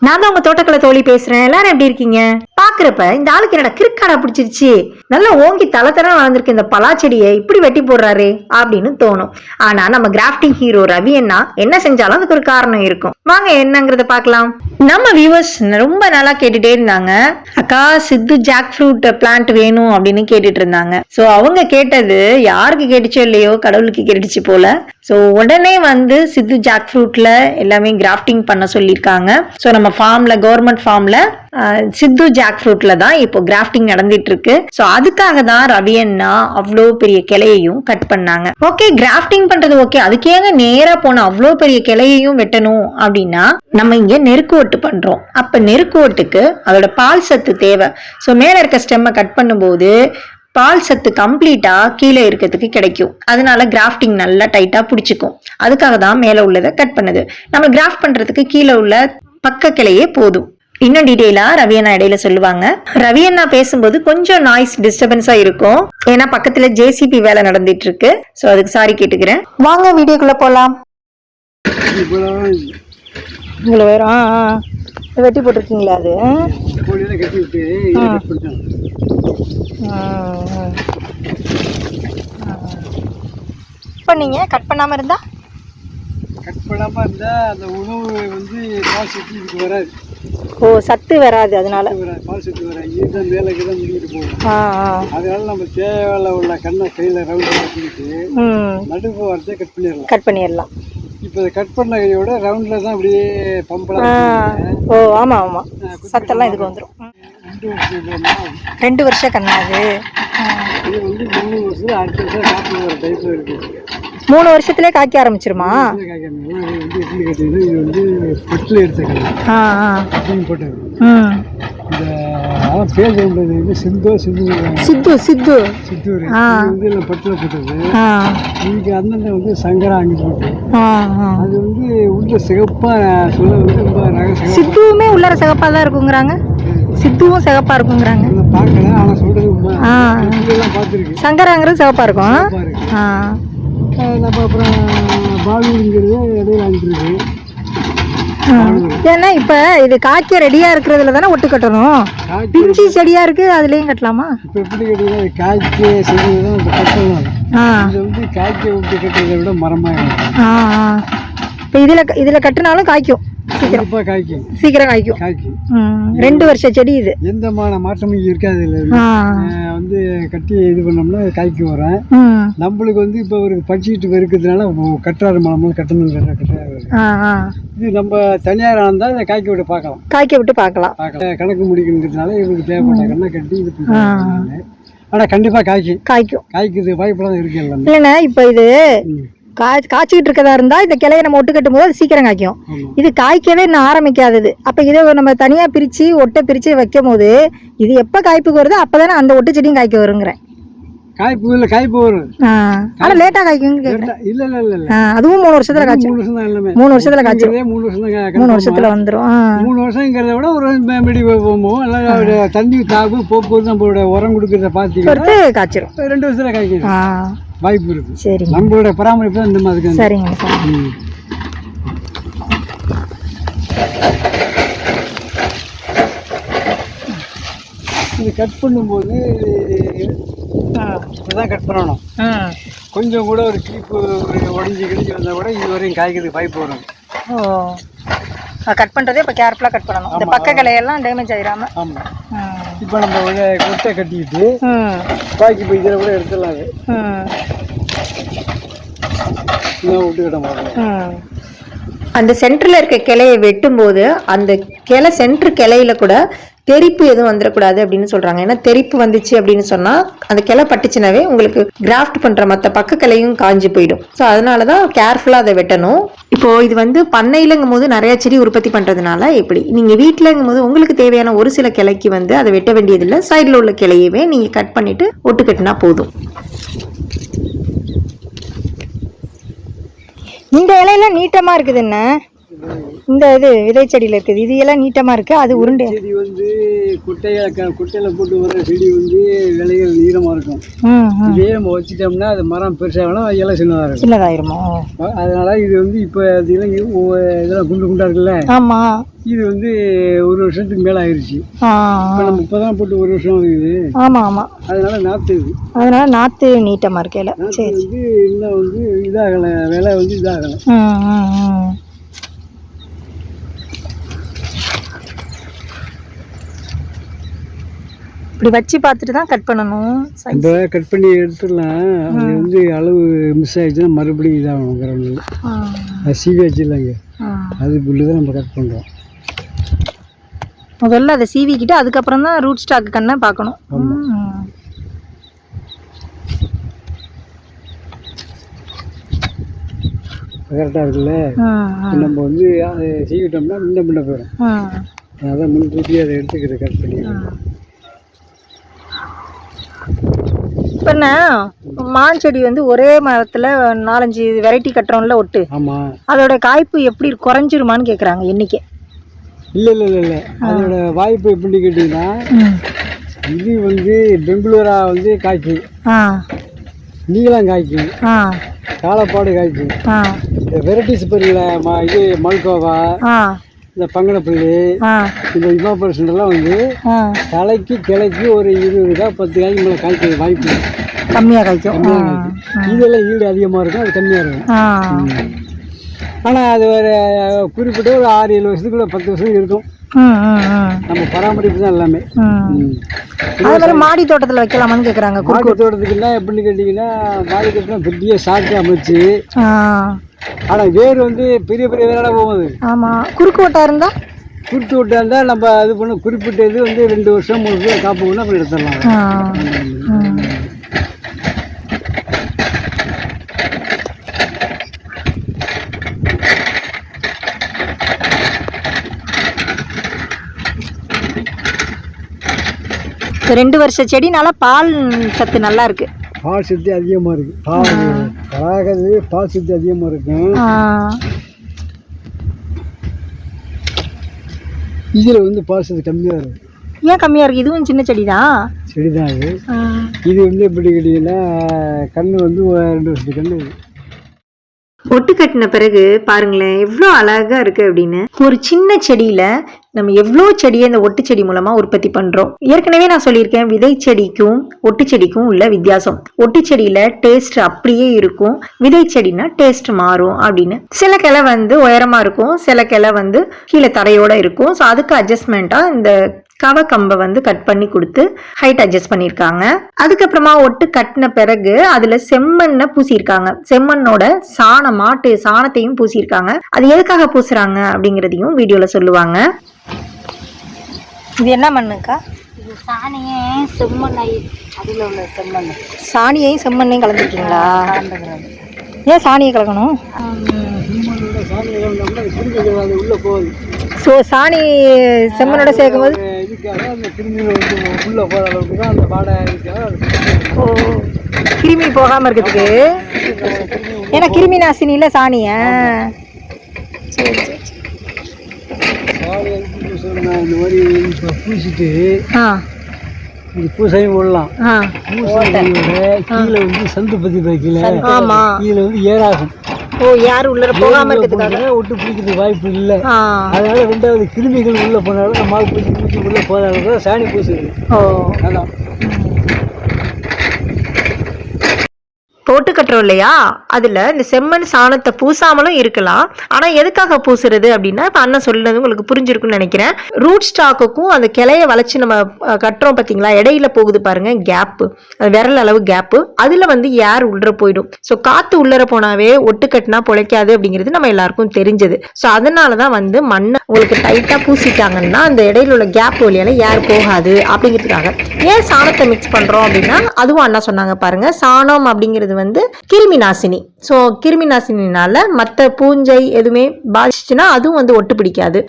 நான் தான் உங்க தோட்டக்கலை தோழி பேசுறேன். எல்லாரும் எப்படி இருக்கீங்க? பாக்குறப்ப இந்த ஆளுக்கு என்னடா கிறுக்காடா பிடிச்சிருச்சு, நல்லா ஓங்கி தளத்தரம் வளர்ந்துருக்கு இந்த பலாச்செடியை இப்படி வெட்டி போடுறாரு அப்படின்னு தோணும். ஆனா நம்ம கிராஃப்டிங் ஹீரோ ரவி அண்ணா என்ன செஞ்சாலும் அதுக்கு ஒரு காரணம் இருக்கும். வாங்க என்னங்கறத பாக்கலாம். நம்ம வியூவர்ஸ் ரொம்ப நாளா கேட்டுட்டே இருந்தாங்க, அக்கா சித்து ஜாக் ஃப்ரூட் பிளான்ட் வேணும் அப்படின்னு கேட்டுட்டு இருந்தாங்க. சோ அவங்க கேட்டது யாருக்கு கேட்டுச்சோ இல்லையோ கடவுளுக்கு கேட்டுச்சு போல. சோ உடனே வந்து சித்து ஜாக் ஃப்ரூட்ல எல்லாமே கிராஃப்டிங் பண்ண சொல்லியிருக்காங்க. சோ நம்ம ஃபார்ம்ல கவர்மெண்ட் ஃபார்ம்ல சித்து ஜாக் ஃப்ரூட்ல தான் இப்போ கிராஃப்டிங் நடந்துட்டு இருக்கு. சோ அதுக்காக தான் ரவி அண்ணா அவ்வளோ பெரிய கிளையையும் கட் பண்ணாங்க. ஓகே கிராஃப்டிங் பண்றது ஓகே, அதுக்கேங்க நேரா போன அவ்வளோ பெரிய கிளையையும் வெட்டணும் அப்படின்னா நம்ம இங்க நெருக்கு ஓட்டு பண்றோம். அப்ப நெருக்கு ஓட்டுக்கு அதோட பால் சத்து தேவை. சோ மேல இருக்க ஸ்டெம்மை கட் பண்ணும்போது பால் சத்து கம்ப்ளீட்டா கீழே இருக்கிறதுக்கு கிடைக்கும். அதனால கிராஃப்டிங் நல்லா டைட்டா பிடிச்சிக்கும். அதுக்காக தான் மேல உள்ளதை கட் பண்ணுது. நம்ம கிராஃப்ட் பண்றதுக்கு கீழே உள்ள பக்க கிளையே போதும். இன்னும் டீடைலா ரவி அண்ணா இடையில சொல்லுவாங்க. ரவி அண்ணா பேசும்போது கொஞ்சம் நாய்ஸ் டிஸ்டர்பன்ஸா இருக்கும், ஏன்னா பக்கத்துல ஜேசிபி வேலை நடந்துட்டு இருக்கு. சோ அதுக்கு சாரி கேட்டுக்கிறேன். வாங்க வீடியோக்குள்ள போலாம். இவ்வளோ வேற வெட்டி போட்டிருக்கீங்களா? அது இப்போ நீங்க கட் பண்ணாம இருந்தா அந்த உணவு வந்து பால் சத்து இதுக்கு வராது. ஓ சத்து வராது, அதனால பால் சத்து வராது. இதுதான் மேலே தான் முடிக்கிட்டு போகும். அதனால நம்ம தேவையில்ல உள்ள கண்ணை கையில் ரவுண்டில் வச்சுக்கிட்டு நடுவு வரத்தை கட் பண்ணிடலாம். இப்போ இதை கட் பண்ண கையோட ரவுண்டில் தான் அப்படியே பம்பலாம். ஓ ஆமாம் ஆமாம், சத்தெல்லாம் இதுக்கு வந்துடும். 2 வருஷம் கண்ணாது. இது வந்து 3 வருஷம் அடுத்த வருஷம் காப்பி வர டைப்பில் இருக்குது. 3 வருஷத்துலேயே காய்க்க ஆரம்பிச்சிருமா? இது வந்து பட்டில் எடுத்த கண்ணு போட்டது. இந்த பேர் வந்து சித்து சித்து வந்து பட்டில் போட்டது. இன்னைக்கு அண்ணன் வந்து சங்கரா அங்கே போட்டு அது வந்து உள்ள சிகப்பாக சொல்ல வந்து ரொம்ப ரகசியம். சித்துவுமே உள்ளர சிகப்பாக தான் இருக்குங்கிறாங்க. சித்துவும் சிகப்பா இருக்குங்கிறாங்க. பார்க்கல, ஆனால் சொல்றது பார்த்துருக்கு. சங்கராங்கிறது சிகப்பா இருக்கும். நம்ம அப்புறம் பாலுங்கிறது இடையில ஆகிட்டு. ஏன்னா இப்ப இது காய்க்க ரெடியா இருக்கிறதுல தானே ஒட்டு கட்டணும். பிஞ்சி செடியா இருக்கு, அதுலயும் கட்டலாமா? இப்ப எப்படி கட்டுறது? காய்க்க செடிதான் கட்டணும். இது வந்து காய்க்க விட்டு கட்டுறதை விட மரமாக. இப்ப இதுல கட்டினாலும் காய்க்கும், சீக்கிரம் காய்க்கும். 2 வருஷ செடி இது. எந்த மாற்றமும் இருக்காது. இல்லை வந்து கட்டி இது பண்ணோம்னா காய்க்கு வரேன். நம்மளுக்கு வந்து இப்போ ஒரு படிச்சுட்டு இருக்கிறதுனால கட்டுறாரு மரம் கட்டணும். இது நம்ம தனியார் இருந்தால் இதை காய்க்க விட்டு பார்க்கலாம். கணக்கு முடிக்கணுங்கிறதுனால இவருக்கு தேவைப்பட்ட கண்ணை கட்டி இது பண்ணுறாங்க. ஆனால் கண்டிப்பாக காய்க்குது வாய்ப்பெல்லாம் இருக்கு. இல்லைண்ணா இப்போ இது காய்ச்சிக்கிட்டு இருக்கதா இருந்தா இந்த கிளையை நம்ம ஒட்டு கட்டும் போது அது சீக்கிரம் காய்க்கும். இது காய்க்கவே இன்னும் ஆரம்பிக்காதது. அப்ப இதை நம்ம தனியா பிரிச்சு ஒட்டை பிரிச்சு வைக்கும் போது இது எப்ப காய்ப்புக்கு வருதோ அப்பதானே அந்த ஒட்டு செடியும் காய்க்க வருங்கிறேன். காய்ப்பு வரும். ஆனா லேட்டா காய்க்கும். இல்ல அதுவும் 3 வருஷத்துல காய்ச்சி 3 வருஷத்துல காய்ச்சி 3 வருஷத்துல வந்துடும். 3 வருஷங்கிறத விட ஒரு மெடி போகும். தண்ணி தாக்கு போக்குவரத்து நம்மளோட உரம் கொடுக்கறத பார்த்து காய்ச்சிரும். 2 வருஷத்துல காய்க்கும் வாய்ப்பு இருக்கு. சரி, நம்மளோட பராமரிப்பு தான் இந்த மாதிரி. சரிங்க. இது கட் பண்ணும்போது இப்படிதான் கட் பண்ணணும். கொஞ்சம் கூட ஒரு கிளிப்பு உடஞ்சி கிழிஞ்சி வந்தால் கூட இது வரையும் காய்க்கிறதுக்கு வாய்ப்பு வரும். கட் பண்ணுறதே இப்போ கேர்ஃபுல்லாக கட் பண்ணணும். இந்த பக்க கிளையெல்லாம் டேமேஜ் ஆகிடாம. ஆமாம். இப்போ நம்ம கொட்டை கட்டிக்கிட்டு பாக்கி இப்போ இதில் கூட எடுத்துடலாம். விட்டு கட்ட மாட்டோம். அந்த சென்டர்ல இருக்க கிளையை வெட்டும் போது அந்த கிளை சென்டர் கிளையில கூட தெறிப்பு எதுவும் வந்துடக்கூடாது அப்படின்னு சொல்றாங்க. ஏன்னா தெறிப்பு வந்துச்சு அப்படின்னு சொன்னா அந்த கிளை பட்டுச்சுனாவே உங்களுக்கு கிராஃப்ட் பண்ற மற்ற பக்க கிளையும் காஞ்சி போயிடும். ஸோ அதனாலதான் கேர்ஃபுல்லா அதை வெட்டணும். இப்போ இது வந்து பண்ணையிலங்கும் போது நிறைய செடி உற்பத்தி பண்றதுனால எப்படி நீங்க வீட்டுலங்கும் போது உங்களுக்கு தேவையான ஒரு சில கிளைக்கு வந்து அதை வெட்ட வேண்டியதில்லை. சைட்ல உள்ள கிளையவே நீங்க கட் பண்ணிட்டு ஒட்டு கட்டினா போதும். இந்த இலையெல்லாம் நீட்டமா இருக்குது. என்ன இந்த இது விதை செடியில் இருக்குது இது எல்லாம் நீட்டமாக இருக்குது, அது உருண்டை. செடி வந்து குட்டையில் போட்டு வர செடி வந்து விலைகள் நீளமாக இருக்கும். இதே நம்ம வச்சுட்டோம்னா அது மரம் பெருசாகலாம் இலை சின்னதாயிருமோ. அதனால இது வந்து இப்போ இதெல்லாம் குண்டு குண்டா இருக்குல்ல. ஆமாம். இது வந்து ஒரு வருஷத்துக்கு மேலே ஆயிடுச்சு. இப்போ நம்ம இப்போதான் போட்டு ஒரு வருஷம் இருக்குது. ஆமாம் ஆமாம். அதனால நாற்று இது. அதனால நாற்று நீட்டமாக இருக்கல. சரி வந்து இன்னும் வந்து இதாகலை, விலை வந்து இதாகலை. இப்படி வச்சு பார்த்துட்டு தான் கட் பண்ணணும். இப்போ கட் பண்ணி எடுத்துடலாம். அது வந்து அளவு மிஸ் ஆகிடுச்சுன்னா மறுபடியும் இதாகணும். கிரவுண்டில் அது சீவி வச்சிடலாங்க. அது புல்லு தான் நம்ம கட் பண்ணுறோம். முதல்ல அதை சீவிக்கிட்டு அதுக்கப்புறம் தான் ரூட் ஸ்டாக் கண்ணை பார்க்கணும். கரெக்டாக இருக்குல்ல. நம்ம வந்து அதை சீவிட்டோம்னா முன்ன முன்ன போயிடும். அதான் முன்கூட்டியே அதை எடுத்துக்கிட்டு கட் பண்ணி. இப்போ மான் செடி வந்து ஒரே மரத்தில் 4-5 வெரைட்டி கட்டுறோம்ல ஒட்டு. ஆமாம். அதோட காய்ப்பு எப்படி குறைஞ்சிருமான்னு கேட்குறாங்க எண்ணிக்கை. இல்லை அதோட வாய்ப்பு எப்படின்னு கேட்டிங்கன்னா, இது வந்து பெங்களூரா வந்து காய்க்கும், நீளம் காய்க்கும், காலப்பாடு காய்க்கும். இந்த வெரைட்டிஸ் பொருள் இது மல்கோவா, இந்த பங்கனப்பள்ளி, இந்த இமாபர்சன்ட்லாம் வந்து தலைக்கு கிளைக்கு ஒரு 20 10 காய்க்கு மேலே காய்க்க வாய்ப்பு கம்மியாக காய்க்கும். இதெல்லாம் ஈடு அதிகமாக இருக்கும், அது கம்மியாக இருக்கும். ஆனால் அது ஒரு குறிப்பிட்ட ஒரு 6-7 வருஷத்துக்குள்ள 10 வருஷம் இருக்கும். நம்ம பராமரிப்பு தான் எல்லாமே. அதே மாதிரி மாடி தோட்டத்தில் வைக்கலாமான்னு கேட்குறாங்க. மாடி தோட்டத்துக்குன்னா எப்படின்னு கேட்டிங்கன்னா, மாடி தோட்டம் பெரிய சாக்கு அமைச்சு, ஆனால் வேர் வந்து பெரிய பெரிய வேறாக போகுது. ஆமாம். குறுக்கு ஓட்டா இருந்தால் நம்ம அது பண்ண குறிப்பிட்ட இது வந்து 2 வருஷம் 3 வருஷம் காப்பு பண்ணி அப்புறம் எடுத்துடலாம். இப்போ 2 வருஷ செடினால பால் சத்து நல்லா இருக்கு. பால் சத்து அதிகமாக இருக்கு. பால் சத்து அதிகமாக இருக்கும். இதில் வந்து பால் சத்து கம்மியாக இருக்கு. ஏன் கம்மியாக இருக்குது? இதுவும் சின்ன செடி தான். இது வந்து எப்படி கேட்டிங்கன்னா, கன்று வந்து 2 வருஷத்துக்கு கன்று. ஒட்டு கட்டின பிறகு பாருங்களேன் எவ்வளோ அழகா இருக்கு அப்படின்னு. ஒரு சின்ன செடியில நம்ம எவ்வளோ செடியை இந்த ஒட்டு செடி மூலமா உற்பத்தி பண்றோம். ஏற்கனவே நான் சொல்லியிருக்கேன் விதை செடிக்கும் ஒட்டு செடிக்கும் உள்ள வித்தியாசம். ஒட்டு செடியில டேஸ்ட் அப்படியே இருக்கும், விதை செடினா டேஸ்ட் மாறும் அப்படின்னு. சில கிளை வந்து உயரமா இருக்கும், சில கிளை வந்து கீழே தரையோட இருக்கும். ஸோ அதுக்கு அட்ஜஸ்ட்மெண்ட்டா இந்த கவக்கம்பை வந்து கட் பண்ணி கொடுத்து ஹைட் அட்ஜஸ்ட் பண்ணியிருக்காங்க. அதுக்கப்புறமா ஒட்டு கட்டின பிறகு அதுல செம்மண்ணை பூசியிருக்காங்க. செம்மண்ணோட மாட்டு சாணத்தையும் பூசியிருக்காங்க. அது எதுக்காக பூசுறாங்க அப்படிங்கிறதையும் வீடியோல சொல்லுவாங்க. இது என்ன மண்ணுக்கா? இது சாணியும் செம்மண்ணை, அதில் உள்ள செம்மண். சாணியையும் செம்மண்ணையும் கலந்துருக்கீங்களா? ஏன் சாணியை கலக்கணும்? ஸோ சாணி செம்மண்ணோட சேர்க்கும் போது கிருமி போகாமல் இருக்கிறதுக்கு. ஏன்னா கிருமி நாசினியில் சாணிய இந்த மாதிரி பூசிட்டு பூசையும் போடலாம். கீழே வந்து சந்து பத்தி வைக்கல. கீழே வந்து ஏறாகும். ஓ, யாரும் உள்ள போகாம இருக்கிறதுக்காக ஒட்டு பிடிக்கிறதுக்கு வாய்ப்பு இல்லை. அதனால 2வது கிருமிகள் உள்ள போனாலும் நம்ம பூச்சி உள்ள போதாலும் சாணி பூசுது. ஓ, அதான் போட்டு கட்டுறோம் இல்லையா, அதுல இந்த செம்மண் சாணத்தை பூசாமலும் இருக்கலாம். ஆனா எதுக்காக பூசுறது அப்படின்னா, இப்ப அண்ணன் சொல்லுறது உங்களுக்கு புரிஞ்சிருக்குன்னு நினைக்கிறேன். ரூட் ஸ்டாக்குக்கும் அந்த கிளைய வளைச்சு நம்ம கட்டுறோம் பாத்தீங்களா, இடையில போகுது பாருங்க கேப்பு, அது விரல் அளவு கேப்பு, அதுல வந்து ஏர் உள்ள போயிடும். ஸோ காத்து உள்ளர போனாவே ஒட்டு கட்டினா பொழைக்காது அப்படிங்கிறது நம்ம எல்லாருக்கும் தெரிஞ்சது. ஸோ அதனாலதான் வந்து மண்ணை உங்களுக்கு டைட்டா பூசிட்டாங்கன்னா அந்த இடையில உள்ள கேப் வழியால ஏர் போகாது அப்படிங்கிறதுக்காக. ஏன் சாணத்தை மிக்ஸ் பண்றோம் அப்படின்னா, அதுவும் அண்ணா சொன்னாங்க பாருங்க, சாணம் அப்படிங்கிறது வந்து கிருமி நாசினி. ஸோ கிருமி நாசினினால மற்ற பூஞ்சை எதுவுமே பாதிச்சுன்னா அதுவும் வந்து ஒட்டு பிடிக்காது.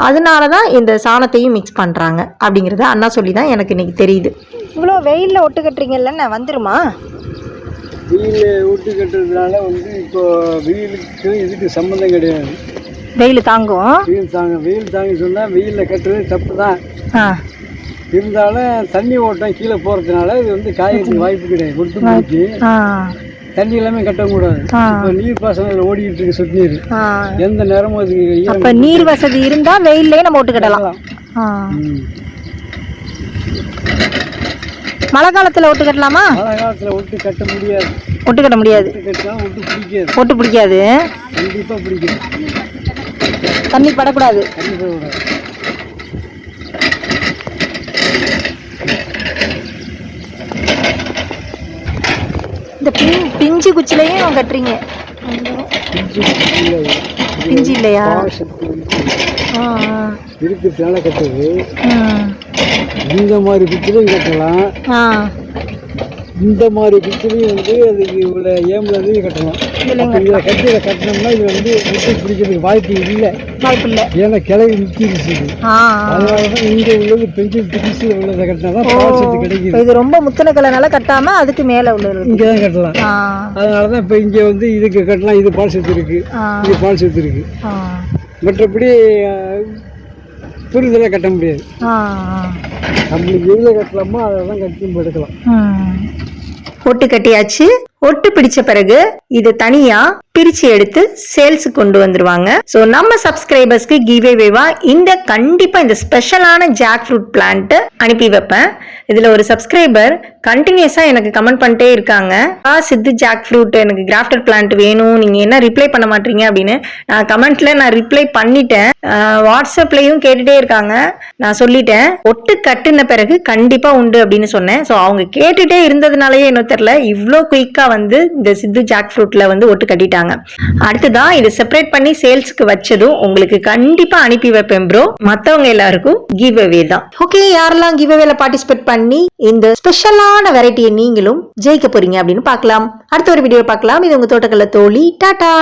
அதனாலதான் இந்த சாணத்தையும் மிக்ஸ் பண்றாங்க அப்படிங்கறத அண்ணா சொல்லிதான் எனக்கு இன்னைக்கு தெரியுது. இவ்வளோ வெயில்ல ஒட்டு கட்டுறீங்கல்ல, வந்துருமா? வெயில் ஒட்டு கட்டுறதுனால வந்து இப்போ வெயிலுக்கு இதுக்கு சம்மந்தம் கிடையாது. வெயில் தாங்கும். வெயில் தாங்க சொன்னால் வெயிலில் கட்டுறது தப்பு தான். இருந்தாலும் தண்ணி ஓட்டம் கீழே போகிறதுனால இது வந்து காயத்துக்கு வாய்ப்பு கிடையாது. ஒட்டு முடிச்சு தண்ணி எல்லாமே கட்டக்கூடாது. இப்போ நீர் பாசனம் ஓடிக்கிட்டு இருக்கு சொட்டு நீர். எந்த நேரமும் அதுக்கு நீர் வசதி இருந்தால் வெயிலே நம்ம ஒட்டு கட்டலாம். மழை காலத்தில் ஒட்டு கட்டலாமா? மழை காலத்தில் ஒட்டு கட்ட முடியாது. ஒட்டு கட்ட முடியாது. ஒட்டு பிடிக்காது. கண்டிப்பாக பிடிக்காது. தண்ணி படக்கூடாது. தண்ணி படக்கூடாது. இந்த பிஞ்சு குச்சிலையும் கட்டுறீங்க? பிஞ்சு இல்லையா? இருக்கிறதுனால கட்டுறது. இந்த மாதிரி குச்சிலையும் கட்டலாம். இந்த மாதிரி குச்சிலையும் வந்து அதுக்கு இவ்வளோ ஏம்புலேருந்து கட்டலாம். இதில் கட்டினோம்னா இது வந்து விட்டு பிடிக்கிறதுக்கு வாய்ப்பு இல்லை. ஏன்னா கிளவி நிற்கிடுச்சு. அதனால தான் இங்கே உள்ளது பெஞ்சு பிடிச்சி உள்ளதை கட்டினா தான் பாசத்து கிடைக்குது. இது ரொம்ப முத்தன கலனால கட்டாமல் அதுக்கு மேலே உள்ளது இங்கே தான் கட்டலாம். அதனால தான் இப்போ இங்கே வந்து இதுக்கு கட்டலாம். இது பால் சத்து இருக்கு, இது பால் சத்து இருக்கு. மற்றபடி புரிதலை கட்ட முடியாது. நம்மளுக்கு எதில் கட்டலாமோ அதை தான் கட்டி எடுக்கலாம். ஒட்டு கட்டியாச்சு. ஒட்டு பிடிச்ச பிறகு இது தனியா பிரிச்சு எடுத்து சேல்ஸ் கொண்டு வந்துருவாங்க. ஸோ நம்ம சப்ஸ்கிரைபர்ஸ்க்கு கிவ்அவேவா கண்டிப்பா இந்த ஸ்பெஷலான ஜாக் ஃப்ரூட் பிளான்ட் அனுப்பி வைப்பேன். இதுல ஒரு சப்ஸ்கிரைபர் கண்டினியூஸா எனக்கு கமெண்ட் பண்ணிட்டே இருக்காங்க, சித்து ஜாக் ஃப்ரூட் எனக்கு கிராஃப்டட் பிளான்ட் வேணும், நீங்க என்ன ரிப்ளை பண்ண மாட்டீங்க அப்படின்னு. நான் கமெண்ட்ல ரிப்ளை பண்ணிட்டேன். வாட்ஸ்அப்லயும் கேட்டுட்டே இருக்காங்க. நான் சொல்லிட்டேன் ஒட்டு கட்டுன பிறகு கண்டிப்பா உண்டு அப்படின்னு சொன்னேன். ஸோ அவங்க கேட்டுட்டே இருந்ததுனாலயே என்ன தெரியல இவ்வளோ குயிக்கா வந்து இந்த சித்து ஜாக் ஃப்ரூட்ல வந்து ஒட்டு கட்டிட்டாங்க. அடுத்துதான் இது செப்பரேட் பண்ணி சேல்ஸ்க்கு வச்சதும் உங்களுக்கு கண்டிப்பா அனுப்பி வைப்பேன் ப்ரோ. மத்தவங்க எல்லாருக்கும் கிவ் அவே தான். ஓகே, யாரெல்லாம் கிவ் அவேல பார்ட்டிசிபேட் பண்ணி இந்த ஸ்பெஷலான வெரைட்டியை நீங்களும் ஜெயிக்க போறீங்க அப்படின்னு பார்க்கலாம். அடுத்த ஒரு வீடியோ பார்க்கலாம். இது உங்க தோட்டக்கலை தோழி. டாடா.